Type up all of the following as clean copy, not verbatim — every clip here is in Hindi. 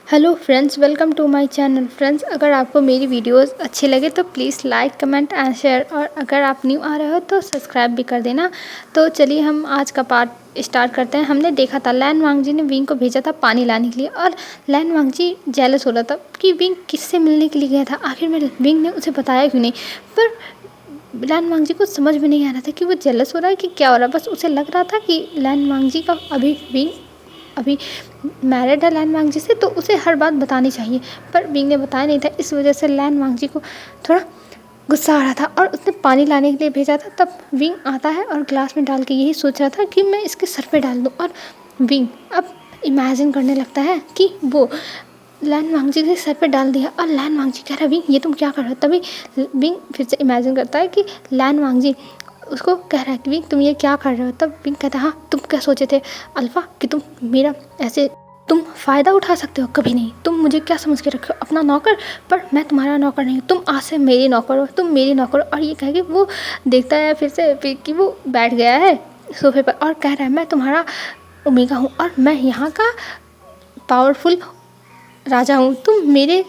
Hello friends, welcome to my channel. Friends, अगर आपको मेरी वीडियोस अच्छी लगे तो please like comment and share, और अगर आप न्यू आ रहे हो तो सब्सक्राइब भी कर देना। तो चलिए हम आज का पार्ट स्टार्ट करते हैं। हमने देखा था लैन वांगजी ने विंग को भेजा था पानी लाने के लिए, और लैन वांगजी जेलस हो रहा था कि विंग किससे मिलने के लिए गया था। आखिर में विंग ने उसे बताया क्यों नहीं। पर लैन वांगजी को समझ में नहीं आ रहा था कि वो जेलस हो रहा है कि क्या हो रहा है। बस उसे लग रहा था कि लैन वांगजी का अभी मैरिड है लैन वांगजी से, तो उसे हर बात बतानी चाहिए। पर विंग ने बताया नहीं था, इस वजह से लैन वांगजी को थोड़ा गुस्सा आ रहा था और उसने पानी लाने के लिए भेजा था। तब विंग आता है और ग्लास में डाल के यही सोच रहा था कि मैं इसके सर पे डाल दूँ। और विंग अब इमेजिन करने लगता है कि वो लैन वांगजी के सर पे डाल दिया, और लैन वांगजी कह रहा है विंग ये तुम क्या कर रहे हो। तभी विंग फिर से इमेजिन करता है कि लैन वांगजी उसको कह रहा है कि विंग तुम ये क्या कर रहे हो। तब विंग कहता है हाँ तुम क्या सोचे थे अल्फा कि तुम मेरा ऐसे तुम फ़ायदा उठा सकते हो। कभी नहीं, तुम मुझे क्या समझ के रखे हो अपना नौकर। पर मैं तुम्हारा नौकर नहीं हूँ, तुम आज से मेरी नौकर हो, तुम मेरी नौकर हो। और ये कह के वो देखता है फिर कि वो बैठ गया है सोफे पर और कह रहा है मैं तुम्हारा ओमेगा हूँ और मैं यहाँ का पावरफुल राजा हूँ, तुम मेरे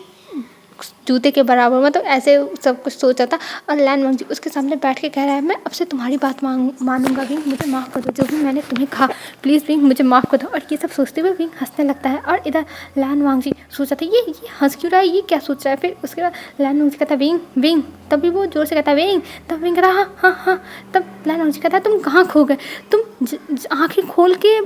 जूते के बराबर। मतलब ऐसे सब कुछ सोचा था। और लैन वांगजी उसके सामने बैठ के कह रहा है मैं अब से तुम्हारी बात मानूंगा विंग, मुझे माफ़ कर दो, जो भी मैंने तुम्हें कहा प्लीज़ विंग मुझे माफ़ कर दो। और ये सब सोचते हुए विंग हंसने लगता है। और इधर लैन वांगजी सोचा था ये हंस क्यों रहा है, ये क्या सोच रहा है। फिर उसके बाद लैन वांगजी कहता है विंग विंग, तभी वो जोर से कहता है विंग। तब विंग कहता है हाँ हाँ हाँ। तब लैन वांगजी कहता है तुम कहाँ खो गए, तुम आँखें खोल के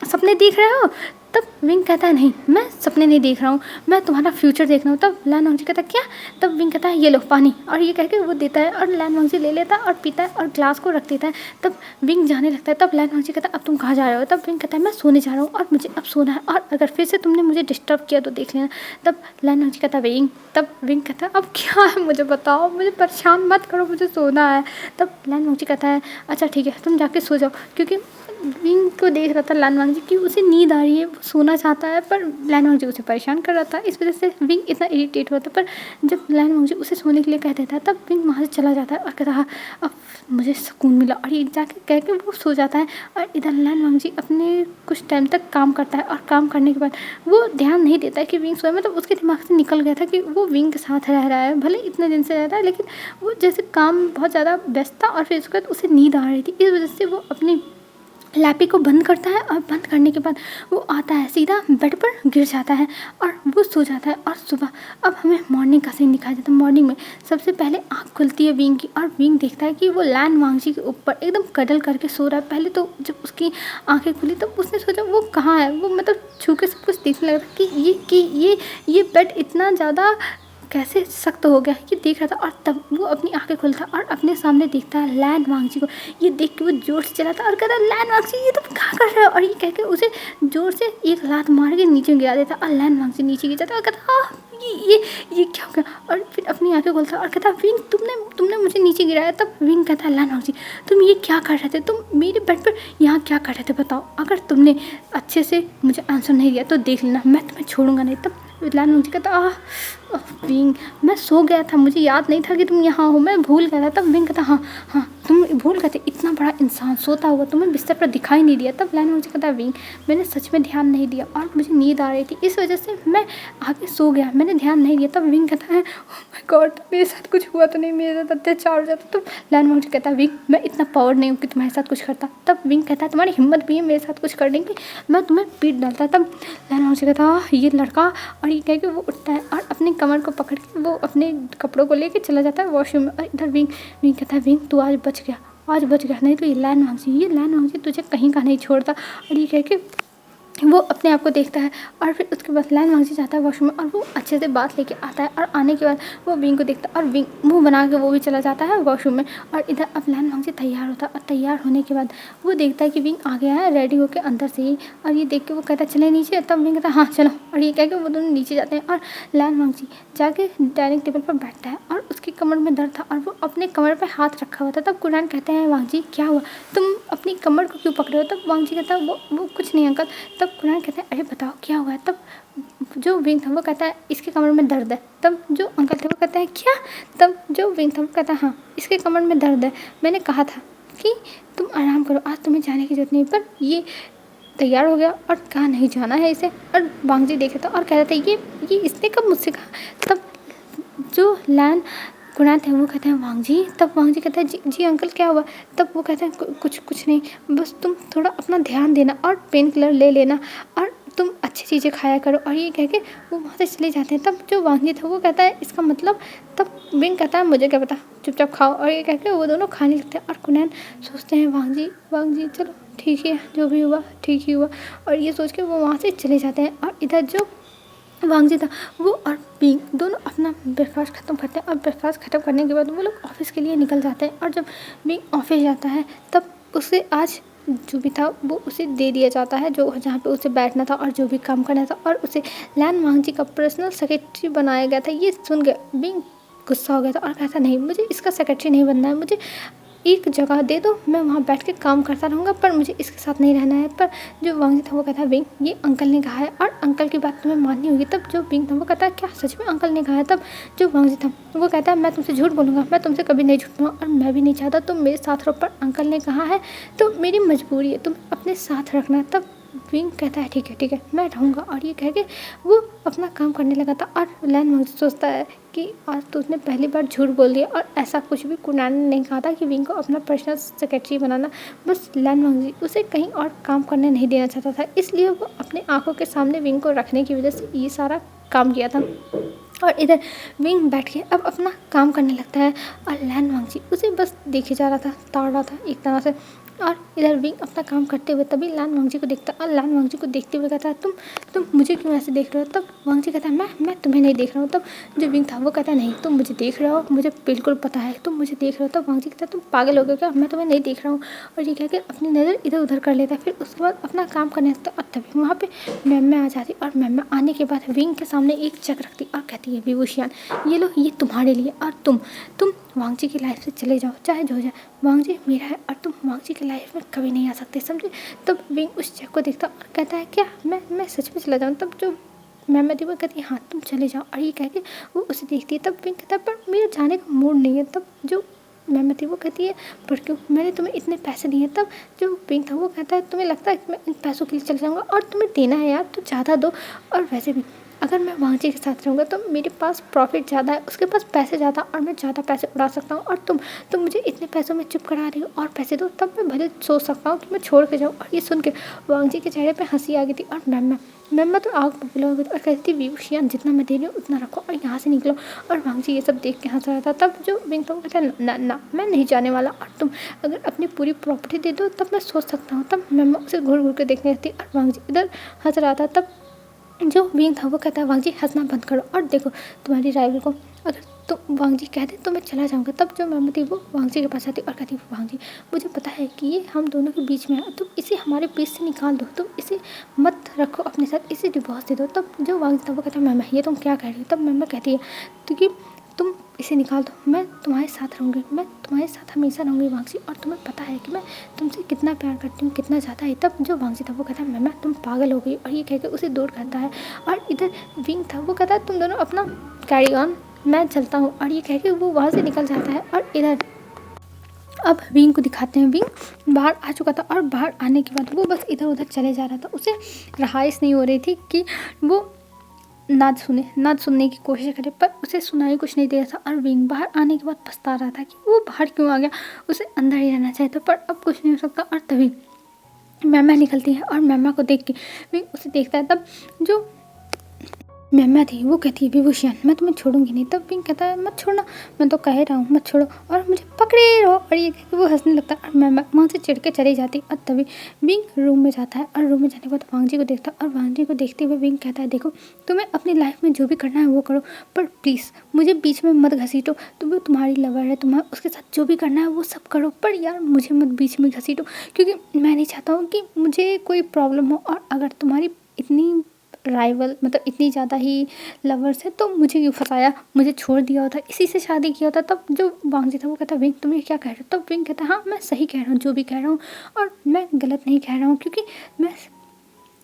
सपने देख रहे हो। तब विंग कहता है नहीं मैं सपने नहीं देख रहा हूँ, मैं तुम्हारा फ्यूचर देख रहा हूँ। तब लैन वांगजी कहता है क्या। तब विंग कहता है ये लो पानी, और ये कह के वो देता है और लैन वांगजी ले लेता है और पीता है और ग्लास को रख देता है। तब विंग जाने लगता है। तब लैन वांगजी कहता है अब तुम कहाँ जा रहे हो। तब विंग कहता है मैं सोने जा रहा हूँ और मुझे अब सोना है, और अगर फिर से तुमने मुझे डिस्टर्ब किया तो देख लेना। तब लैन वांगजी कहता है विंग। तब विंग कहता है अब क्या है मुझे बताओ, मुझे परेशान मत करो, मुझे सोना है। तब लैन वांगजी कहता है अच्छा ठीक है तुम जाके सो जाओ, क्योंकि विंग को देख रहा था लैन वांगजी कि उसे नींद आ रही है, वो सोना चाहता है, पर लैन वांगजी उसे परेशान कर रहा था। इस वजह से विंग इतना इरिटेट हुआ था। पर जब लैन वांगजी उसे सोने के लिए कह देता है तब विंग वहाँ से चला जाता है और कहता है अब मुझे सुकून मिला, और ये जाके कह के वो सो जाता है। और इधर लैन वांगजी अपने कुछ टाइम तक काम करता है, और काम करने के बाद वो ध्यान नहीं देता है कि विंग सोए। मतलब उसके दिमाग से निकल गया था कि वो विंग के साथ रह रहा है, भले इतने दिन से रह रहा है, लेकिन वो जैसे काम बहुत ज़्यादा व्यस्त था और फिर उसके बाद उसे नींद आ रही थी। इस वजह से वो अपनी लैपी को बंद करता है, और बंद करने के बाद वो आता है सीधा बेड पर गिर जाता है और वो सो जाता है। और सुबह अब हमें मॉर्निंग का सीन दिखाया जाता है। मॉर्निंग में सबसे पहले आँख खुलती है विंग की, और विंग देखता है कि वो लैन वांगजी के ऊपर एकदम कडल करके सो रहा है। पहले तो जब उसकी आँखें खुली तब उसने सोचा वो कहाँ है, वो मतलब छू के सब कुछ देखने लगा कि ये बेड इतना ज़्यादा कैसे सख्त हो गया ये देख रहा था। और तब वो अपनी आंखें खोलता और अपने सामने देखता है लैन वांगजी को। ये देख के वो जोर से चलाता और कहता लैन वांगजी ये तुम क्या कर रहे हो। और ये कह के उसे जोर से एक लात मार के नीचे गिरा देता, और लैन वांगजी नीचे गिर जाता और कहता ये क्या हो गया। और फिर अपनी आंखें खोलता और कहता विंग तुमने मुझे नीचे गिराया। तब विंग कहता है लैन वांगजी तुम ये क्या कर रहे थे, तुम मेरे बेड पर यहाँ क्या कर रहे थे बताओ। अगर तुमने अच्छे से मुझे आंसर नहीं दिया तो देख लेना मैं तुम्हें छोड़ूंगा नहीं। तब लैन वांगजी कहता विंग मैं सो गया था, मुझे याद नहीं था कि तुम यहाँ हो, मैं भूल गया था। तब विंग कहता हाँ हाँ तुम भूल गए थे, इतना बड़ा इंसान सोता हुआ तुम्हें बिस्तर पर दिखाई नहीं दिया। तब लैन वांगजी कहता विंग मैंने सच में ध्यान नहीं दिया और मुझे नींद आ रही थी, इस वजह से मैं आगे सो गया, मैंने ध्यान नहीं दिया। तब विंग कहता है ओह माय गॉड मेरे साथ कुछ हुआ तो नहीं, मेरे साथ अत्याचार हो जाता। तब लैन वांगजी कहता विंग मैं इतना पावर नहीं हूँ कि तुम्हारे साथ कुछ करता। तब विंग कहता है तुम्हारी हिम्मत भी है मेरे साथ कुछ करने की, मैं तुम्हें पीट डालता। तब लैन वांगजी कहता ये लड़का, और ये कह के वो उठता है और अपनी कमर को पकड़ के वो अपने कपड़ों को लेके चला जाता है वॉशरूम में। और इधर विंग कहता है विंग तू आज बच गया, नहीं तो ये लैन वांगजी तुझे कहीं का नहीं छोड़ता। और ये कह के वो अपने आप को देखता है, और फिर उसके बाद लैन वांगजी जाता है वॉशरूम में और वो अच्छे से बात लेके आता है। और आने के बाद वो विंग को देखता है और विंग मुंह बना के वो भी चला जाता है वॉशरूम में। और इधर अब लैन वांगजी तैयार होता है, और तैयार होने के बाद वो देखता है कि विंग आ गया है रेडी होकर अंदर से ही। और ये देख के वो कहता है चले नीचे। तब विंग कहता है हाँ चलो, और ये कह के वो दोनों नीचे जाते हैं। और लैन वांगजी जाके डाइनिंग टेबल पर बैठता है और उसकी कमर में दर्द था और वो अपने कमर पर हाथ रखा हुआ था। तब कुरान कहते हैं वांगजी क्या हुआ, तुम अपनी कमर को क्यों पकड़े हो। तब वांगजी कहता है वो कुछ नहीं अंकल। तब कुरान कहते हैं अरे बताओ क्या हुआ है। तब जो विंग था वो कहता है इसके कमर में दर्द है। तब जो अंकल थे वो कहते हैं क्या। तब जो विंग था वो कहता है हाँ इसके कमर में दर्द है, मैंने कहा था कि तुम आराम करो, आज तुम्हें जाने की जरूरत नहीं। पर ये तैयार हो गया और कहा नहीं जाना है इसे। और वांग जी देख रहा था और कह रहा था ये इसने कब मुझसे कहा। तब जो लैन कुणाल थे वो कहते हैं वांग जी। तब वांग जी कहता है जी जी अंकल क्या हुआ। तब वो कहते हैं कुछ नहीं, बस तुम थोड़ा अपना ध्यान देना और पेन किलर ले लेना और तुम अच्छी चीज़ें खाया करो। और ये कह के वो वहाँ से चले जाते हैं। तब जो वांग जी था वो कहता है इसका मतलब। तब बिंग कहता है मुझे क्या पता, चुपचाप खाओ। और ये कह के वो दोनों खाने लगते हैं। और कुणाल सोचते हैं वांग जी चलो ठीक है, जो भी हुआ ठीक ही हुआ। और ये सोच के वो वहाँ से चले जाते हैं। और इधर जो वांग जी था वो और बिंग दोनों अपना ब्रेकफास्ट ख़त्म करते हैं। और ब्रेकफास्ट ख़त्म करने के बाद वो लोग ऑफिस के लिए निकल जाते हैं। और जब बिंग ऑफिस जाता है तब उसे आज जो भी था वो उसे दे दिया जाता है, जो जहाँ पे उसे बैठना था और जो भी काम करना था। और उसे लैन वांग जी का पर्सनल सेक्रेटरी बनाया गया था। ये सुन के बिंग गुस्सा हो गया था और कहा था नहीं, मुझे इसका सेक्रेटरी नहीं बनना है, मुझे एक जगह दे दो, मैं वहाँ बैठ के काम करता रहूँगा, पर मुझे इसके साथ नहीं रहना है। पर जो वांग जी था वो कहता है बिंग ये अंकल ने कहा है और अंकल की बात तुम्हें माननी होगी। तब जो बिंग था वो कहता है क्या सच में अंकल ने कहा है। तब जो वांग जी था वो कहता है मैं तुमसे झूठ बोलूँगा, मैं तुमसे कभी नहीं झूठ बोलूँगा और मैं भी नहीं चाहता तुम मेरे साथ रहो, पर अंकल ने कहा है तो मेरी मजबूरी है, तुम अपने साथ रखना। तब विंग कहता है ठीक है मैं रहूँगा। और ये कह के वो अपना काम करने लगा था। और लैन वांग सोचता है कि आज तो उसने पहली बार झूठ बोल दिया और ऐसा कुछ भी कुणाल ने नहीं कहा था कि विंग को अपना पर्सनल सेक्रेटरी बनाना। बस लैन वांग जी उसे कहीं और काम करने नहीं देना चाहता था, इसलिए वो अपने आंखों के सामने विंग को रखने की वजह से ये सारा काम किया था। और इधर विंग बैठ के अब अपना काम करने लगता है और लैन वांग जी उसे बस देखे जा रहा था, ताड़ रहा था एक तरह से। और इधर विंग अपना काम करते हुए तभी लैन वांग जी को देखता और लैन वांग जी को देखते हुए कहता है तुम मुझे क्यों ऐसे देख रहे हो। तब वांग जी कहता है मैं तुम्हें नहीं देख रहा हूँ। तब जो विंग था वो कहता है नहीं तुम मुझे देख रहे हो, मुझे बिल्कुल पता है तुम मुझे देख रहे हो। तब वांग जी कहता है तुम पागल हो गए क्या, मैं तुम्हें नहीं देख रहा हूँ। और ये कहकर अपनी नज़र इधर उधर कर लेता है। फिर उसके बाद अपना काम करने लगता और तभी वहाँ पे मैम आ जाती। और मैम आने के बाद विंग के सामने एक चेक रखती और कहती है विभूषण ये लो, ये तुम्हारे लिए और तुम वांग जी की लाइफ से चले जाओ चाहे जो हो जाए, वांग जी मेरा है और तुम वांग जी की लाइफ में कभी नहीं आ सकते, समझे। तब विंग उस चेक को देखता और कहता है क्या मैं सच में चला जाऊँ। तब जो मैम थी वो कहती है हाँ तुम चले जाओ। और ये कह के वो उसे देखती है। तब विंग कहता है पर मेरा जाने का मूड नहीं है। तब जो मैम थी वो कहती है पर क्यों, मैंने तुम्हें इतने पैसे दिए। तब जो विंग था वो कहता है तुम्हें लगता है कि मैं इन पैसों के लिए चले जाऊँगा, और तुम्हें देना है यार तो ज़्यादा दो। और वैसे भी अगर मैं वांग जी के साथ रहूँगा तो मेरे पास प्रॉफिट ज़्यादा है, उसके पास पैसे ज़्यादा और मैं ज़्यादा पैसे उड़ा सकता हूँ। और तुम मुझे इतने पैसों में चुप करा रही हो और पैसे दो, तब मैं भले सोच सकता हूँ कि मैं छोड़ के जाऊँ। और ये सुन के वांग जी के चेहरे पे हंसी आ गई थी। और मैम तो आग बबूला हो गई और कहती थी विभूषण जितना मैं दे रही हूँ उतना रखो और यहाँ से निकलो। और वांग जी ये सब देख के हंस रहा था। तब जो विंग था वो कहता है ना मैं नहीं जाने वाला, और तुम अगर अपनी पूरी प्रॉपर्टी दे दो तब मैं सोच सकता हूँ। तब मैम उसे घूर घूर के देखने लगती और वांग जी इधर हंस रहा था। तब जो विंग था वो कहता है वांग जी हंसना बंद करो और देखो तुम्हारी राइवल को, अगर तुम वांग जी कहते तो मैं चला जाऊँगा। तब जो मैम थी वो वांग जी के पास आती और कहती वांग जी मुझे पता है कि ये हम दोनों के बीच में है, तुम इसे हमारे बीच से निकाल दो, तुम इसे मत रखो अपने साथ, इसे डिवोर्स दे दो। तब जो वांग जी था वो कहता है मैम ये तुम क्या कह रही हो। तब मैम कहती है क्योंकि तुम इसे निकाल दो, मैं तुम्हारे साथ रहूँगी, मैं तुम्हारे साथ हमेशा रहूँगी वांग जी, और तुम्हें पता है कि मैं तुमसे कितना प्यार करती हूँ, कितना ज़्यादा है। तब जो वांग जी था वो कहता है मैम तुम पागल हो गई, और ये कहकर उसे दूर करता है। और इधर विंग था वो कहता है तुम दोनों अपना कैरी ऑन, मैं चलता हूँ। और ये कह के वो वहाँ से निकल जाता है। और इधर अब विंग को दिखाते हैं। विंग बाहर आ चुका था और बाहर आने के बाद वो बस इधर उधर चले जा रहा था, उसे रहाइश नहीं हो रही थी कि वो ना सुनने की कोशिश करे, पर उसे सुनाई कुछ नहीं दे रहा था। और विंग बाहर आने के बाद पछता रहा था कि वो बाहर क्यों आ गया, उसे अंदर ही रहना चाहिए था, पर अब कुछ नहीं हो सकता। और तभी मैमा निकलती है और मैमा को देख के विंग उसे देखता है। तब जो मैमा थी वो कहती है विभूषण मैं तुम्हें छोड़ूंगी नहीं। तब विंग कहता है मत छोड़ना, मैं तो कह रहा हूँ मत छोड़ो और मुझे पकड़े रहो। और ये कह के वो हंसने लगता है और मैमा वहाँ से चिढ़ के चली जाती। और तभी विंग रूम में जाता है और रूम में जाने के बाद वांग जी को देखता है और वांग जी को देखते हुए विंग कहता है देखो तुम्हें अपनी लाइफ में जो भी करना है वो करो, पर प्लीज़ मुझे बीच में मत घसीटो, वो तुम्हारी लवर है, तुम्हारा उसके साथ जो भी करना है वो सब करो, पर यार मुझे मत बीच में घसीटो, क्योंकि मैं नहीं चाहता हूँ कि मुझे कोई प्रॉब्लम हो। और अगर तुम्हारी इतनी राइवल मतलब इतनी ज़्यादा ही लवर्स है तो मुझे क्यों फंसाया, मुझे छोड़ दिया होता, इसी से शादी किया होता। तब जो वांग जी था वो कहता विंग तुम ये क्या कह रहे हो। तब विंग कहता हाँ मैं सही कह रहा हूँ जो भी कह रहा हूँ, और मैं गलत नहीं कह रहा हूँ, क्योंकि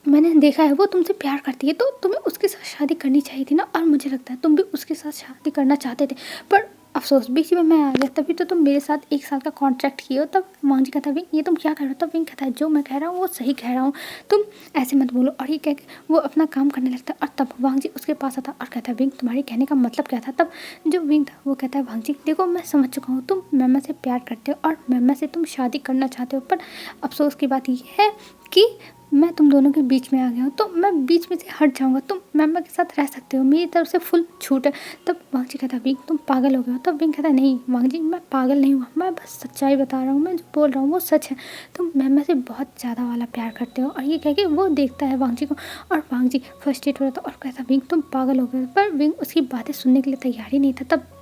मैंने देखा है वो तुमसे प्यार करती है तो तुम्हें उसके साथ शादी करनी चाहिए थी ना, और मुझे लगता है तुम भी उसके साथ शादी करना चाहते थे, पर अफसोस बीच में मैं आ गया, तभी तो तुम मेरे साथ 1 साल का कॉन्ट्रैक्ट किए हो। तब वांग जी कहता है विंग ये तुम क्या कर रहे हो? तब विंग कहता है जो मैं कह रहा हूँ वो सही कह रहा हूँ, तुम ऐसे मत बोलो। और ये कह के वो अपना काम करने लगता है। और तब वांग जी उसके पास आता और कहता है विंग तुम्हारे कहने का मतलब क्या था? तब जो विंग था वो कहता है वांग जी देखो मैं समझ चुका हूँ, तुम मैमा से प्यार करते हो और मैमा से तुम शादी करना चाहते हो, पर अफसोस की बात ये है कि मैं तुम दोनों के बीच में आ गया हूँ, तो मैं बीच में से हट जाऊँगा, तुम मैमा के साथ रह सकते हो, मेरी तरफ से फुल छूट है। तब वांग जी कहता है विंग तुम पागल हो गए हो? तब विंग कहता है नहीं वांग जी मैं पागल नहीं हुआ, मैं बस सच्चाई बता रहा हूँ, मैं जो बोल रहा हूँ वो सच है, तुम मैमा से बहुत ज़्यादा वाला प्यार करते हो। और ये कह के वो देखता है वांग जी को और वांग जी फ्रस्ट्रेट हो रहा था और कहता विंग तुम पागल हो गए हो। पर विंग उसकी बातें सुनने के लिए तैयार ही नहीं था। तब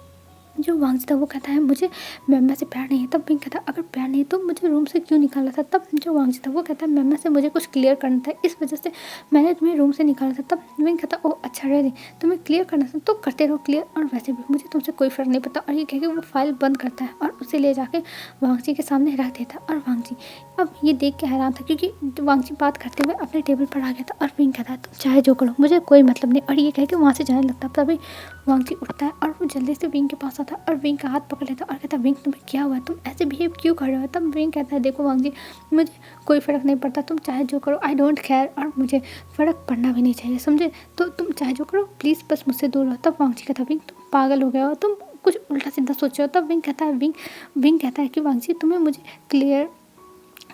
जो वांग जी था वो कहता है मुझे मैमा से प्यार नहीं है। तब विंग कहता अगर प्यार नहीं है तो मुझे रूम से क्यों निकाला था? तब जो वांग जी था वो कहता है मैमा से मुझे कुछ क्लियर करना था, इस वजह से मैंने तुम्हें रूम से निकाला था। तब विंग कहता ओ अच्छा रहे तुम्हें क्लियर करना था तो करते रहो क्लियर, और वैसे भी मुझे तुमसे कोई फ़र्क नहीं पड़ता। और ये कह के वो फाइल बंद करता है और उसे ले जाके वांग जी के सामने रख देता। और वांग जी अब ये देख के हैरान था क्योंकि वांग जी बात करते हुए अपने टेबल पर आ गया था। और विंग कहता है तुम चाहे जो करो मुझे कोई मतलब नहीं। और ये कह के वहाँ से जाने लगता। तभी वांग जी उठता है और वो जल्दी से विंग के पास आता है और विंग का हाथ पकड़ लेता है और कहता है विंग तुम्हें क्या हुआ, तुम ऐसे बिहेव क्यों कर रहे हो? तब विंग कहता है देखो वांग जी मुझे कोई फ़र्क नहीं पड़ता, तुम चाहे जो करो आई डोंट केयर, और मुझे फ़र्क पड़ना भी नहीं चाहिए समझे, तो तुम चाहे जो करो प्लीज़ बस मुझसे दूर रहो। तब वांग जी कहता है विंग तुम पागल हो गए हो, तुम कुछ उल्टा सीधा सोचे हो। तब विंग कहता है विंग कहता है कि वांग जी तुम्हें मुझे क्लियर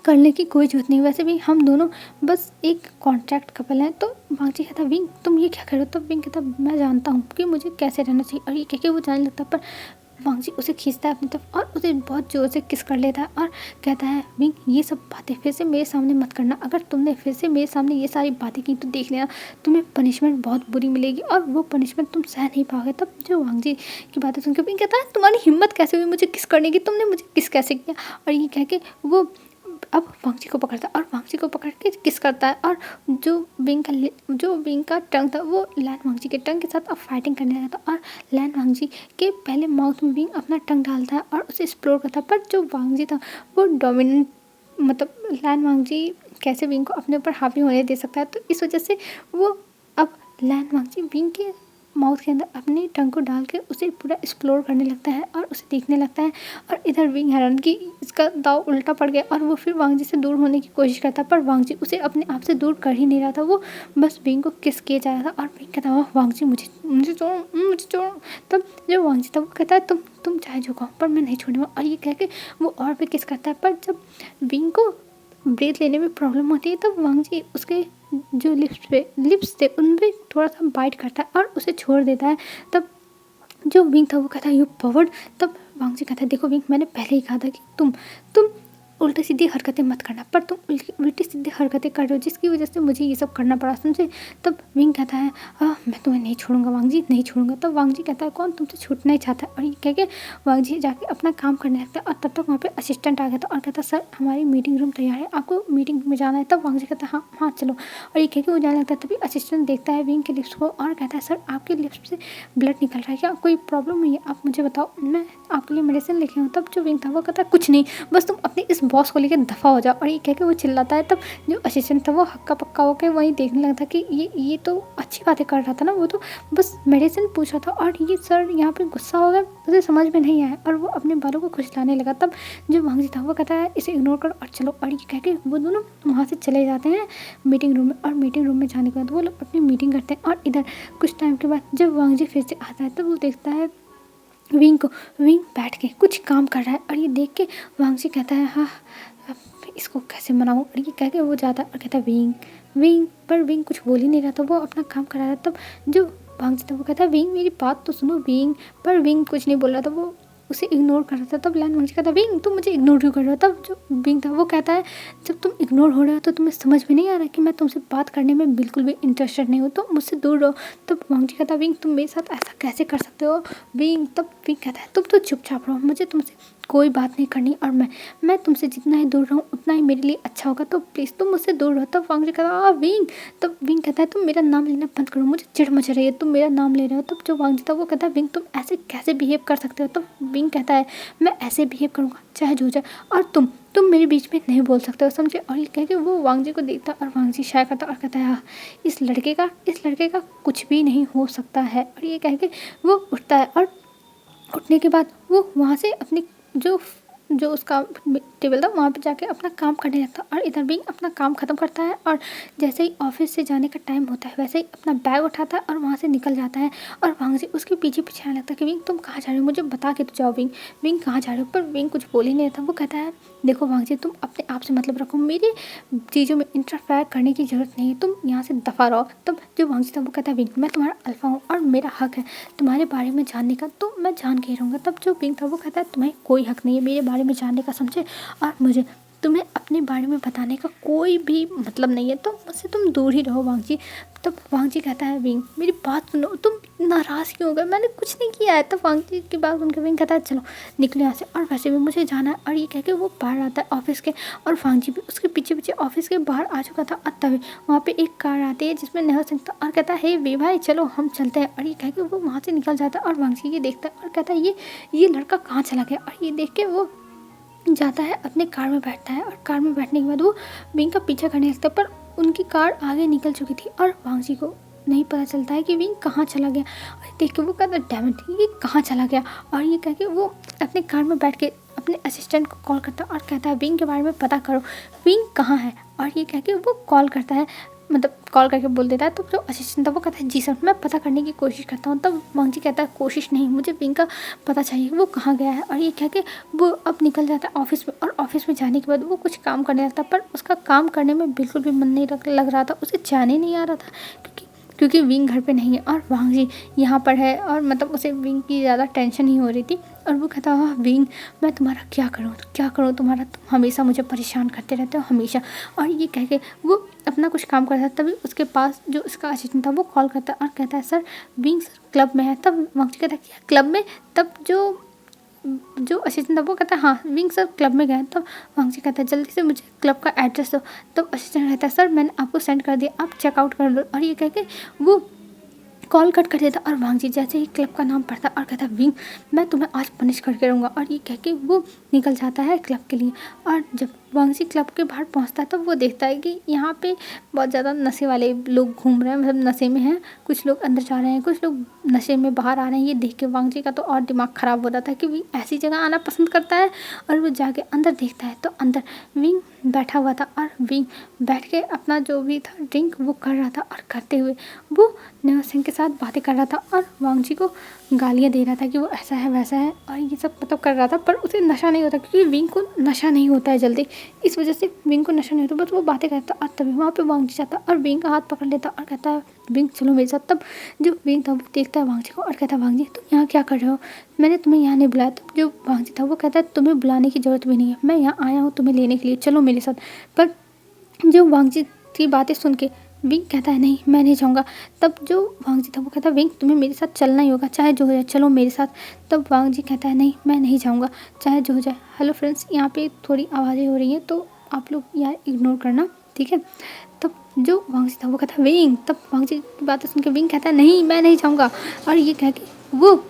करने की कोई ज़रूरत नहीं, वैसे भी हम दोनों बस एक कॉन्ट्रैक्ट कपल हैं। तो वांग जी कहता विंग तुम ये क्या कर रहे हो? तब विंग कहता मैं जानता हूँ कि मुझे कैसे रहना चाहिए। और ये कह के वो जाने लगता, पर वांग जी उसे खींचता है अपनी तरफ और उसे बहुत ज़ोर से किस कर लेता है और कहता है विंग ये सब बातें फिर से मेरे सामने मत करना, अगर तुमने फिर से मेरे सामने ये सारी बातें की तो देख लेना तुम्हें पनिशमेंट बहुत बुरी मिलेगी और वो पनिशमेंट तुम सह नहीं पाओगे। तब जो वांग जी की बातें सुनकर विंग कहता है तुम्हारी हिम्मत कैसे हुई मुझे किस करने की, तुमने मुझे किस कैसे किया? और ये कह के वो अब वांग जी को पकड़ता है और वांग जी को पकड़ के किस करता है और जो विंग का टंग था वो लैन वांग जी के टंग के साथ अब फाइटिंग करने लगा था। और लैन वांग जी के पहले माउथ में विंग अपना टंग डालता है और उसे एक्सप्लोर करता है, पर जो वांग जी था वो डोमिनेंट मतलब लैन वांग जी कैसे विंग को अपने ऊपर हावी होने दे सकता है, तो इस वजह से वो अब लैन वांग जी विंग के माउथ के अंदर अपने टंग को डाल के उसे पूरा एक्सप्लोर करने लगता है और उसे देखने लगता है। और इधर विंग हैरान कि इसका दाव उल्टा पड़ गया और वो फिर वांग जी से दूर होने की कोशिश करता है, पर वांग जी उसे अपने आप से दूर कर ही नहीं रहा था, वो बस विंग को किस किए जा रहा था। और विंग कहता है वांग जी मुझे छोड़ो। तब जो वांग जी था वो कहता है तुम चाहे जो कहो पर मैं नहीं छोड़ूंगा। और ये कह के वो और भी किस करता है, पर जब विंग को ब्रीथ लेने में प्रॉब्लम होती है तब वांग जी उसके जो लिप्स थे उन पर थोड़ा सा बाइट करता है और उसे छोड़ देता है। तब जो विंग था वो कहता है यू पावर्ड। तब वांग जी कहता है देखो विंग मैंने पहले ही कहा था कि तुम उल्टी सीधी हरकतें मत करना, पर तुम उल्टी सीधी हरकतें कर रहे हो जिसकी वजह से मुझे ये सब करना पड़ा समझे। तब विंग कहता है मैं तुम्हें नहीं छोड़ूंगा वांग जी नहीं छोड़ूंगा। तब वांग जी कहता है कौन तुमसे छूटना ही चाहता है? और ये कह के वांग जी जाके अपना काम करने लगता है और तब तक वहाँ पे असिस्टेंट आ गया था और कहता सर हमारी मीटिंग रूम तैयार है, आपको मीटिंग में जाना है। तब वांग जी कहता है हाँ चलो। और ये कह के वो जाने लगता है। तभी असिस्टेंट देखता है विंग के लिप्स को और कहता है सर आपके लिप्स से ब्लड निकल रहा है, क्या कोई प्रॉब्लम हुई है? आप मुझे बताओ मैं आपके लिए मेडिसिन लेके आऊँ। तब जो विंग था वो कहता है कुछ नहीं, बस तुम अपने इस बॉस को लेकर दफ़ा हो जाओ। और ये कह के वो चिल्लाता है। तब जो असिस्टेंट था वो हक्का पक्का होकर वहीं देखने लगता कि ये तो अच्छी बातें कर रहा था ना, वो तो बस मेडिसिन पूछ रहा था और ये सर यहाँ पे गुस्सा हो गया, उसे समझ में नहीं आया और वो अपने बालों को खुजलाने लगा। तब जो वांग जी था वो कहता है इसे इग्नोर करो और चलो। और ये कह के वो दोनों वहाँ से चले जाते हैं मीटिंग रूम में। और मीटिंग रूम में जाने के बाद वो लोग अपनी मीटिंग करते हैं। और इधर कुछ टाइम के बाद जब वांग जी फिर से आता है तब वो देखता है विंग बैठ के कुछ काम कर रहा है। और ये देख के वांग जी कहता है हाँ अब इसको कैसे मनाऊँ? और ये कह के वो जाता है और कहता है विंग पर विंग कुछ बोल ही नहीं रहा था, वो अपना काम कर रहा था। तब जो वांग जी था वो कहता है विंग मेरी बात तो सुनो विंग, पर विंग कुछ नहीं बोल रहा था, वो उसे इग्नोर कर रहा था। तब लैन वांग जी कहता है विंग तुम मुझे इग्नोर क्यों कर रहे हो? तब जो विंग था वो कहता है जब तुम इग्नोर हो रहे हो तो तुम्हें समझ में नहीं आ रहा कि मैं तुमसे बात करने में बिल्कुल भी इंटरेस्टेड नहीं हूँ, तो मुझसे दूर रहो। तब वांग जी कहता है विंग तुम मेरे साथ ऐसा कैसे कर सकते हो विंग? तब विंग कहता है तुम तो चुपचाप रहो, मुझे तुमसे कोई बात नहीं करनी और मैं तुमसे जितना ही दूर रहूँ उतना ही मेरे लिए अच्छा होगा, तो प्लीज़ तुम मुझसे दूर रहो। तब वांग जी कहता है विंग। तब विंग कहता है तुम मेरा नाम लेना बंद करो, मुझे चिढ़ मच रही है तुम मेरा नाम ले रहे हो। तब जो वांग जी था वो कहता है विंग तुम ऐसे कैसे बिहेव कर सकते हो? तब विंग कहता है मैं ऐसे बिहेव करूँगा चाहे जो जाए, और तुम मेरे बीच में नहीं बोल सकते हो समझे। और ये कह के वो वांग जी को देखता और वांग जी शाय करता और कहता है इस लड़के का कुछ भी नहीं हो सकता है। और ये कह के वो उठता है और उठने के बाद वो वहाँ से अपनी जो जो उसका टेबल था वहाँ पे जाके अपना काम करने लगता और इधर भी अपना काम ख़त्म करता है। और जैसे ही ऑफिस से जाने का टाइम होता है वैसे ही अपना बैग उठाता है और वहाँ से निकल जाता है। और वहाँ से उसके पीछे पीछे आने लगता है कि विंग तुम कहाँ जा रहे हो, मुझे बता के तो जाओ विंग, विंग कहाँ जा रहे हो। पर विंग कुछ बोल ही नहीं रहता। वो कहता है देखो वांगजी तुम अपने आप से मतलब रखो, मेरी चीज़ों में इंटरफेयर करने की ज़रूरत नहीं है, तुम यहाँ से दफ़ा रहो। तब जो वांगजी था वो कहता है विंग मैं तुम्हारा अल्फा हूँ और मेरा हक है तुम्हारे बारे में जानने का, तो मैं जान के ही रहूँगा। तब जो विंग था वो कहता है तुम्हें कोई हक नहीं है मेरे बारे में जानने का समझे, और मुझे तुम्हें अपने बारे में बताने का कोई भी मतलब नहीं है, तो मुझसे तुम दूर ही रहो वांगजी। तब वांगजी कहता है विंग मेरी बात सुनो, तुम नाराज़ क्यों हो गए, मैंने कुछ नहीं किया है। तब वांगजी की बात सुनकर विंग कहता है चलो निकलो यहाँ से, और वैसे भी मुझे जाना है। और ये कह के वो बाहर आता है ऑफिस के, और वांगजी भी उसके पीछे पीछे ऑफिस के बाहर आ चुका था। और तभी वहाँ पे एक कार आती है जिसमें नेहा सिंह था और कहता है हे वे भाई चलो हम चलते हैं। और ये कह के वो वहाँ से निकल जाता है और वांगजी ये देखता है और कहता है ये लड़का कहाँ चला गया। और ये देख के वो जाता है अपने कार में बैठता है, और कार में बैठने के बाद वो विंग का पीछा करने लगता है। पर उनकी कार आगे निकल चुकी थी और वांगजी को नहीं पता चलता है कि विंग कहाँ चला गया। और देख के वो कहता है डैम इट ये कहाँ चला गया। और ये कह के वो अपने कार में बैठ के अपने असिस्टेंट को कॉल करता है और कहता है विंग के बारे में पता करो, विंग कहाँ है। और ये कह के वो कॉल करता है, मतलब कॉल करके बोल देता है। तो जो असिस्टेंट था वो कहता है जी सर मैं पता करने की कोशिश करता हूँ। तब वांगजी कहता है कोशिश नहीं, मुझे विंग का पता चाहिए वो कहाँ गया है। और ये कह के वो अब निकल जाता है ऑफिस में, और ऑफिस में जाने के बाद वो कुछ काम करने लगता है। पर उसका काम करने में बिल्कुल भी मन नहीं लग रहा था, उसे चैन ही नहीं आ रहा था क्योंकि विंग घर पे नहीं है और वांगजी यहाँ पर है। और मतलब उसे विंग की ज़्यादा टेंशन ही हो रही थी। और वो कहता हाँ विंग मैं तुम्हारा क्या करूँ तुम्हारा, तुम हमेशा मुझे परेशान करते रहते हो हमेशा। और ये कह के वो अपना कुछ काम करता है। तभी उसके पास जो उसका असिस्टेंट था वो कॉल करता है और कहता है सर विंग सर क्लब में है। तब वांगजी कहता है क्या क्लब में। तब जो असिस्टेंट था वो कहता है हाँ विंग सर क्लब में गए। तब वांगजी कहता है जल्दी से मुझे क्लब का एड्रेस दो। तब असिस्टेंट कहता है सर मैंने आपको सेंड कर दिया, आप चेकआउट कर लो। और ये कह के वो कॉल कट कर देता और वांगजी जैसे ही क्लब का नाम पढ़ता और कहता विंग मैं तुम्हें आज पनिश करके रहूँगा। और ये कह के वो निकल जाता है क्लब के लिए। और जब वांगजी क्लब के बाहर पहुँचता है तो वो देखता है कि यहाँ पे बहुत ज़्यादा नशे वाले लोग घूम रहे हैं, मतलब नशे में हैं, कुछ लोग अंदर जा रहे हैं, कुछ लोग नशे में बाहर आ रहे हैं। ये देख के वांगजी का तो और दिमाग ख़राब हो रहा था कि विंग ऐसी जगह आना पसंद करता है। और वो जाके अंदर देखता है तो अंदर विंग बैठा हुआ था और विंग बैठ के अपना जो भी था ड्रिंक वो कर रहा था। और करते हुए वो नेहा सिंह के साथ बातें कर रहा था और वांगजी को गालियाँ दे रहा था कि वो ऐसा है वैसा है और ये सब मतलब कर रहा था। पर उसे नशा नहीं होता क्योंकि विंग को नशा नहीं होता है जल्दी, इस वजह से विंग को नशा नहीं होता, बस वो बातें करता। और तभी वहाँ पे वांगजी जाता और विंग का हाथ पकड़ लेता और कहता है विंग चलो मेरे साथ। तब जो विंग था वो देखता है वांगजी को और कहता है वांगजी तुम यहाँ क्या कर रहे हो, मैंने तुम्हें यहाँ नहीं बुलाया। तब जो वांगजी था वो कहता है तुम्हें बुलाने की ज़रूरत भी नहीं है, मैं यहाँ आया हूँ तुम्हें लेने के लिए, चलो मेरे साथ। पर जो वांगजी की बातें सुन के विंग कहता है नहीं मैं नहीं जाऊँगा। तब जो वांगजी था वो कहता है विंग तुम्हें मेरे साथ चलना ही होगा चाहे जो हो जाए, चलो मेरे साथ। तब वांगजी कहता है नहीं मैं नहीं जाऊँगा चाहे जो हो जाए। हेलो फ्रेंड्स यहाँ पे थोड़ी आवाज़ें हो रही हैं तो आप लोग यार इग्नोर करना ठीक है। तब जो वांगजी था वो कहता है विंग, तब वांगजी की बातें सुन के विंग कहता है नहीं मैं नहीं जाऊँगा। और ये कह के वो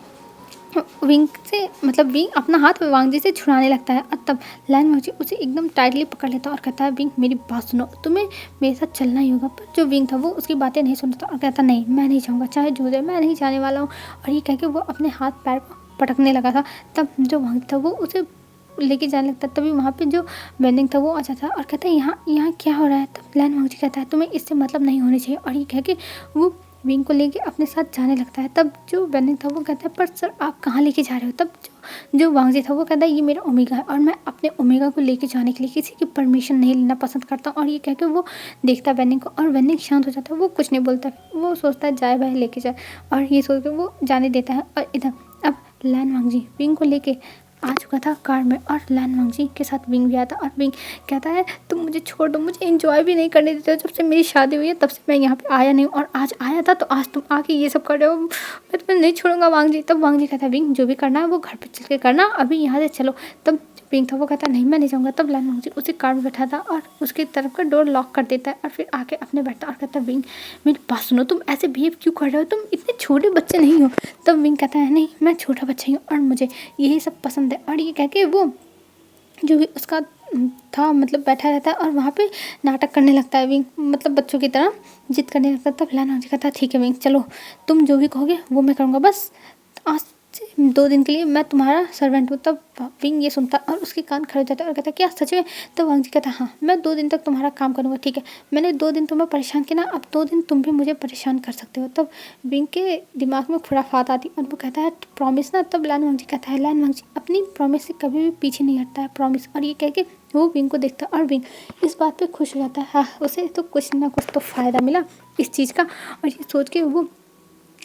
विंग से मतलब विंग अपना हाथ वांगजी से छुड़ाने लगता है। और तब लैन वांगजी उसे एकदम टाइटली पकड़ लेता और कहता है विंग मेरी बात सुनो, तुम्हें मेरे साथ चलना ही होगा। पर जो विंग था वो उसकी बातें नहीं सुनता और कहता नहीं मैं नहीं जाऊँगा चाहे जो जाए, मैं नहीं जाने वाला हूँ। और ये कह के वो अपने हाथ पैर को पटकने लगा था। तब जो वांगजी था वो उसे लेके जाने लगता। तभी वहाँ पे जो बेनिंग था वो आ जाता है और कहता है यहाँ क्या हो रहा है। तब लैन वांगजी कहता है तुम्हें इससे मतलब नहीं होनी चाहिए। और ये कह के वो विंग को लेके अपने साथ जाने लगता है। तब जो बेनिंग था वो कहता है पर सर आप कहाँ लेके जा रहे हो। तब जो वांगजी था वो कहता है ये मेरा ओमेगा है और मैं अपने ओमेगा को लेके जाने के लिए किसी की परमिशन नहीं लेना पसंद करता। और ये कह के वो देखता है बेनिंग को और बेनिंग शांत हो जाता है, वो कुछ नहीं बोलता, वो सोचता है जाए भाई लेके जाए। और ये सोच के वो जाने देता है। और इधर अब लैन वांगजी विंग को लेके आ चुका था कार में और लैन वांगजी के साथ विंग भी आया था। और विंग कहता है तुम मुझे छोड़ दो, मुझे एंजॉय भी नहीं करने देते हो, जब से मेरी शादी हुई है तब से मैं यहाँ पे आया नहीं हूँ और आज आया था तो आज तुम आके ये सब कर रहे हो, मैं तुम्हें नहीं छोड़ूंगा वांगजी। तब वांगजी कहता है विंग जो भी करना है वो घर पे चल के करना, अभी यहाँ से चलो। तब विंग था वो कहता नहीं मैं नहीं जाऊँगा। तब लैन वांगजी उसे कार में बैठा था और उसकी तरफ का डोर लॉक कर देता है और फिर आके अपने बैठता और कहता है विंग मेरी बात सुनो, तुम ऐसे बिहेव क्यों कर रहे हो, तुम इतने छोटे बच्चे नहीं हो। तब विंग कहता है नहीं मैं छोटा बच्चा ही हूँ और मुझे यही सब पसंद है। और ये कह के वो जो भी उसका था मतलब बैठा रहता है और वहाँ पे नाटक करने लगता है विंग, मतलब बच्चों की तरह जिद करने लगता है। तब लैन वांगजी कहता है ठीक है विंग चलो तुम जो भी कहोगे वो मैं करूँगा, बस आज 2 दिन के लिए मैं तुम्हारा सर्वेंट हूँ। तब विंग ये सुनता और उसके कान खड़े हो जाते और कहता क्या सच में? तो वांग जी कहता हाँ, मैं 2 दिन तक तुम्हारा काम करूँगा, ठीक है। मैंने 2 दिन तुम्हें परेशान किया ना, अब 2 दिन तुम भी मुझे परेशान कर सकते हो। तब विंग के दिमाग में खुराफात आती और वो कहता है प्रॉमिस ना। तब लान वांग जी कहता है लान वांग जी अपनी प्रॉमिस से कभी भी पीछे नहीं हटता है, प्रॉमिस। और ये कह के वो विंग को देखता है और विंग इस बात पे खुश हो जाता है, हाँ उसे तो कुछ ना कुछ तो फ़ायदा मिला इस चीज़ का। और ये सोच के वो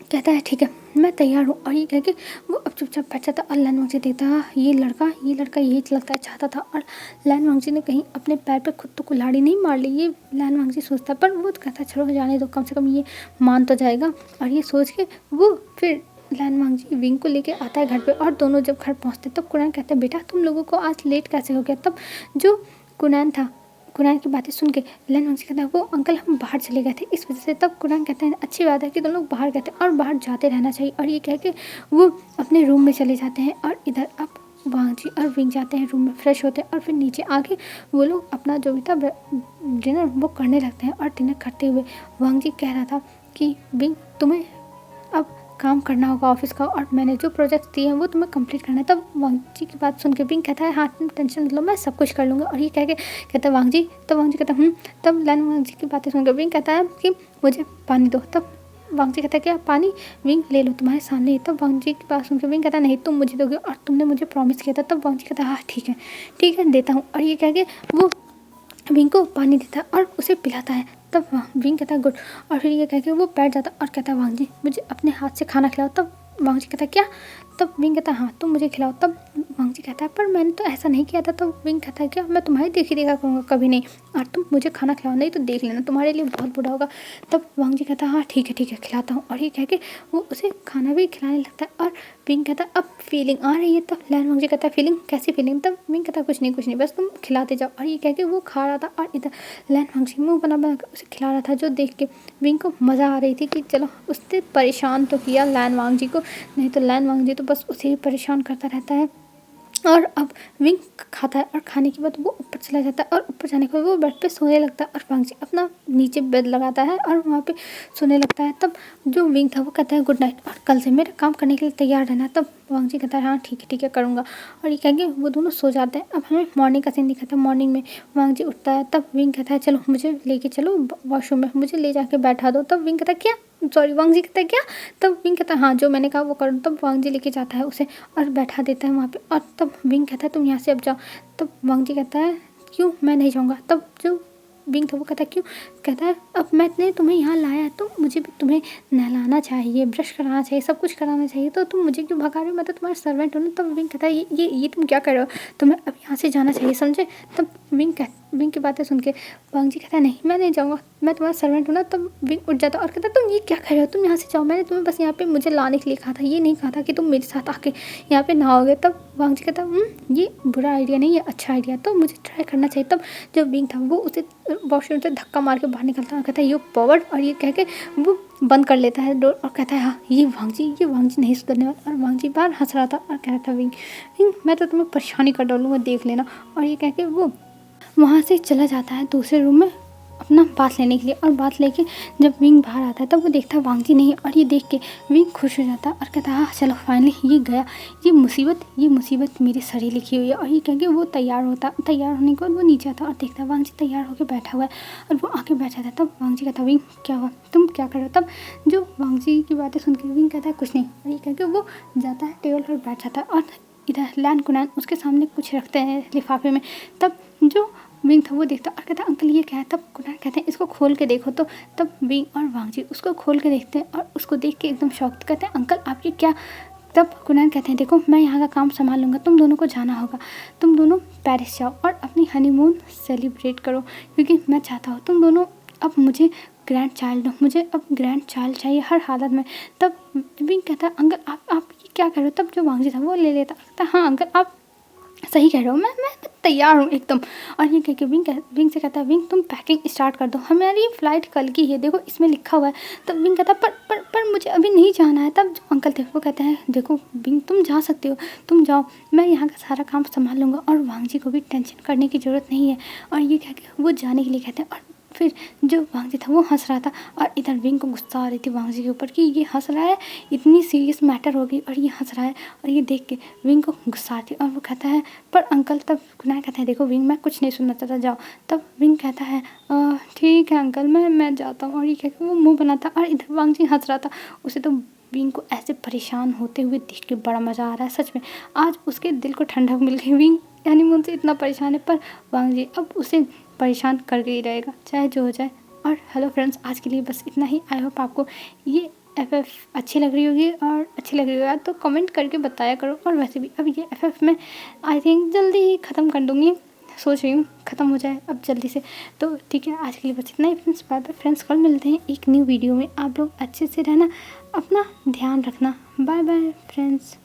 कहता है ठीक है मैं तैयार हूँ। और ये कह के वो अब चुपचाप बैठ जाता और लान वांग जी देखता ये लड़का यही लगता है चाहता था। और लान वांग जी ने कहीं अपने पैर पे खुद तो कुल्हाड़ी नहीं मार ली, ये लान वांग जी सोचता। पर वो तो कहता चलो जाने दो, कम से कम ये मान तो जाएगा। और ये सोच के वो फिर लान वांग जी विंग को लेके आता है घर पे। और दोनों जब घर पहुँचते तब कुरैन कहता है बेटा तुम लोगों को आज लेट कैसे हो गया? तब जो कुरैन था, कुरैन की बातें सुन के लान वांग जी कहता है वो अंकल हम बाहर चले गए थे इस वजह से। तब कुरैन कहते हैं अच्छी बात है कि तुम लोग बाहर गए थे और बाहर जाते रहना चाहिए। और ये कह के वो अपने रूम में चले जाते हैं। और इधर अब वांग जी और विंग जाते हैं रूम में, फ्रेश होते हैं और फिर नीचे आके वो लोग अपना जो भी था डिनर वो करने लगते हैं। और डिनर करते हुए वांग जी कह रहा था कि विंग तुम्हें अब काम करना होगा ऑफिस का, और मैंने जो प्रोजेक्ट दिए हैं वो तुम्हें कंप्लीट करना है। तब वांग जी की बात सुन के विंग कहता है हाँ तुम टेंशन मत लो मैं सब कुछ कर लूँगा। और ये कह के कहता है वांग जी, तब वांग जी कहता है तब लान वांग जी की बातें सुनकर विंग कहता है कि मुझे पानी दो। तब वांग जी कहता है क्या पानी? विंग ले लो तुम्हारे सामने ही। तब वांग जी की बात सुनकर विंग कहता है नहीं तुम मुझे दोगे और तुमने मुझे प्रॉमिस किया था। तब वांग जी कहता है हाँ ठीक है देता हूँ। और ये कह के वो विंग को पानी देता है और उसे पिलाता है। तब विंग कहता है गुड। और फिर ये कह के वो बैठ जाता और कहता है वांग जी मुझे अपने हाथ से खाना खिलाओ। तब वांग जी कहता है क्या? तब विंग कहता है हाँ तुम मुझे खिलाओ। तब वांग जी कहता है पर मैंने तो ऐसा नहीं किया था। तब विंग कहता है क्या मैं तुम्हारी देखा करूँगा कभी नहीं, और तुम मुझे खाना खिलाओ नहीं तो देख लेना तुम्हारे लिए बहुत बुरा होगा। तब वांग जी कहता है हाँ ठीक है खिलाता हूँ। और ये कह के वो उसे खाना भी खिलाने लगता है। और विंग कहता है अब फीलिंग आ रही है। तब लान वांग जी कहता है फीलिंग? कैसी फीलिंग? तब विंग कहता है कुछ नहीं बस तुम खिलाते जाओ। और ये कह के वो खा रहा था और इधर लान वांग जी मुँह बना कर उसे खिला रहा था, जो देख के विंग को मज़ा आ रही थी कि चलो उसने परेशान तो किया लान वांग जी को, नहीं तो लान वांग जी तो बस उसे ही परेशान करता रहता है। और अब विंग खाता है और खाने के बाद वो ऊपर चला जाता है और ऊपर जाने के बाद वो बेड पे सोने लगता है। और वांग जी अपना नीचे बेड लगाता है और वहाँ पे सोने लगता है। तब जो विंग था वो कहता है गुड नाइट और कल से मेरा काम करने के लिए तैयार रहना। तब वांग जी कहता है हाँ ठीक है करूँगा। और ये कहेंगे वो दोनों सो जाते हैं। अब हमें मॉर्निंग का सीन दिखाता है। मॉर्निंग में वांग जी उठता है। तब विंग कहता है चलो मुझे लेके चलो वॉशरूम में, मुझे ले जाके बैठा दो। तब विंग कहता है क्या? सॉरी वांग जी कहता है क्या? तब विंग कहता है हाँ जो मैंने कहा वो करो। तब वांग जी लेके जाता है उसे और बैठा देता है वहाँ पे। और तब विंग कहता है तुम यहाँ से अब जाओ। तब वांग जी कहता है क्यों मैं नहीं जाऊँगा। तब जो विंग था वो कहता है क्यों? कहता है अब मैंने तुम्हें यहाँ लाया है तो मुझे भी तुम्हें नहलाना चाहिए, ब्रश कराना चाहिए, सब कुछ कराना चाहिए, तो तुम मुझे क्यों भगा रहे हो? मैं तो तुम्हारा सर्वेंट हूँ ना। तब विंग कहता है ये तुम क्या कर रहे हो? तुम्हें अब यहाँ से जाना चाहिए, समझे? तब विंग की बातें सुन के वांग जी कहता है नहीं मैं नहीं जाऊँगा, मैं तुम्हारा सर्वेंट हूँ ना। तब विंग उठ जाता और कहता तुम ये क्या कर रहे हो? तुम यहाँ से जाओ, मैंने तुम्हें बस यहाँ पे मुझे लाने के लिए कहा था, ये नहीं कहा था कि तुम मेरे साथ आके यहाँ पे नहाओगे। तब वांग जी कहता ये बुरा आइडिया नहीं है, अच्छा आइडिया, तो मुझे ट्राई करना चाहिए। तब जब विंग था वो उसे वॉशरूम से धक्का मार के बाहर निकलता है और कहता है यू पॉवर्ड। और ये कह के वो बंद कर लेता है डोर और कहता है हाँ ये वांग जी नहीं सुधरने वाला। और वांग जी बाहर हंस रहा था और कह रहा था विंग मैं तो तुम्हें परेशानी कर डालूंगा, देख लेना। और ये कह के वो वहाँ से चला जाता है दूसरे रूम में अपना बात लेने के लिए। और बात लेके जब विंग बाहर आता है तब वो देखता है वांग जी नहीं है। और ये देख के विंग खुश हो जाता है और कहता है हाँ चलो फाइनली ये गया, ये मुसीबत मेरी सरी लिखी हुई है। और ये कह के वो तैयार होने के बाद वो नीचे आता है और देखता है वांग जी तैयार होकर बैठा हुआ है। और वो आके बैठ जाता है। तब वांग जी कहता है विंग क्या हुआ, तुम क्या कर रहे हो? तब जो वांग जी की बातें सुन के विंग कहता है कुछ नहीं। और ये कह के वो जाता है टेबल पर बैठ जाता है और इधर लान कुनैन उसके सामने कुछ रखते हैं लिफाफे में। तब जो विंग था वो देखता और कहता अंकल ये क्या है? तब कुनैन कहते हैं इसको खोल के देखो। तो तब विंग और वांग जी उसको खोल के देखते हैं और उसको देख के एकदम शॉक्ड कहते हैं अंकल आप ये क्या? तब कुनैन कहते हैं देखो मैं यहाँ का काम संभाल लूँगा, तुम दोनों को जाना होगा, तुम दोनों पेरिस जाओ और अपनी हनीमून सेलिब्रेट करो, क्योंकि मैं चाहता हूँ तुम दोनों अब मुझे ग्रैंड चाइल्ड दो, मुझे अब ग्रैंड चाइल्ड चाहिए हर हालत में। तब विंग कहता है अंकल आप ये क्या कर रहे हो? तब जो वांग जी था वो ले लेता कहता हाँ अंकल आप सही कह रहे हो, मैं तैयार हूँ एकदम। और ये कह के विंग से कहता है विंग तुम पैकिंग स्टार्ट कर दो, हमारी फ़्लाइट कल की है, देखो इसमें लिखा हुआ है। तब विंग कहता है पर मुझे अभी नहीं जाना है। तब जो अंकल थे वो कहते हैं देखो विंग तुम जा सकते हो, तुम जाओ, मैं यहाँ का सारा काम संभाल लूँगा और वांग जी को भी टेंशन करने की ज़रूरत नहीं है। और ये कह के वो जाने के लिए कहते हैं और फिर जो वांग जी था वो हंस रहा था और इधर विंग को गुस्सा आ रही थी वांग जी के ऊपर कि ये हंस रहा है, इतनी सीरियस मैटर हो गई और ये हंस रहा है। और ये देख के विंग को गुस्सा आती है और वो कहता है पर अंकल, तब कुनाल कहता है देखो विंग मैं कुछ नहीं सुनना चाहता, जाओ। तब विंग कहता है ठीक है अंकल, मैं जाता हूँ। और ये कह के वो मुँह बनाता और इधर वांग जी हंस रहा था। उसे तो विंग को ऐसे परेशान होते हुए देख के बड़ा मज़ा आ रहा है सच में। आज उसके दिल को ठंडक मिल गई। विंग यानी मुझसे इतना परेशान है पर वांग जी अब उसे परेशान करके ही रहेगा चाहे जो हो जाए। और हेलो फ्रेंड्स, आज के लिए बस इतना ही। आई होप आपको ये FF अच्छी लग रही होगी, और अच्छी लग रही हो यार तो कमेंट करके बताया करो। और वैसे भी अब ये FF मैं आई थिंक जल्दी ही ख़त्म कर दूँगी, सोच रही हूँ ख़त्म हो जाए अब जल्दी से। तो ठीक है, आज के लिए बस इतना ही फ्रेंड्स। बाय बाय फ्रेंड्स, कल मिलते हैं एक न्यू वीडियो में। आप लोग अच्छे से रहना, अपना ध्यान रखना। Bye bye friends.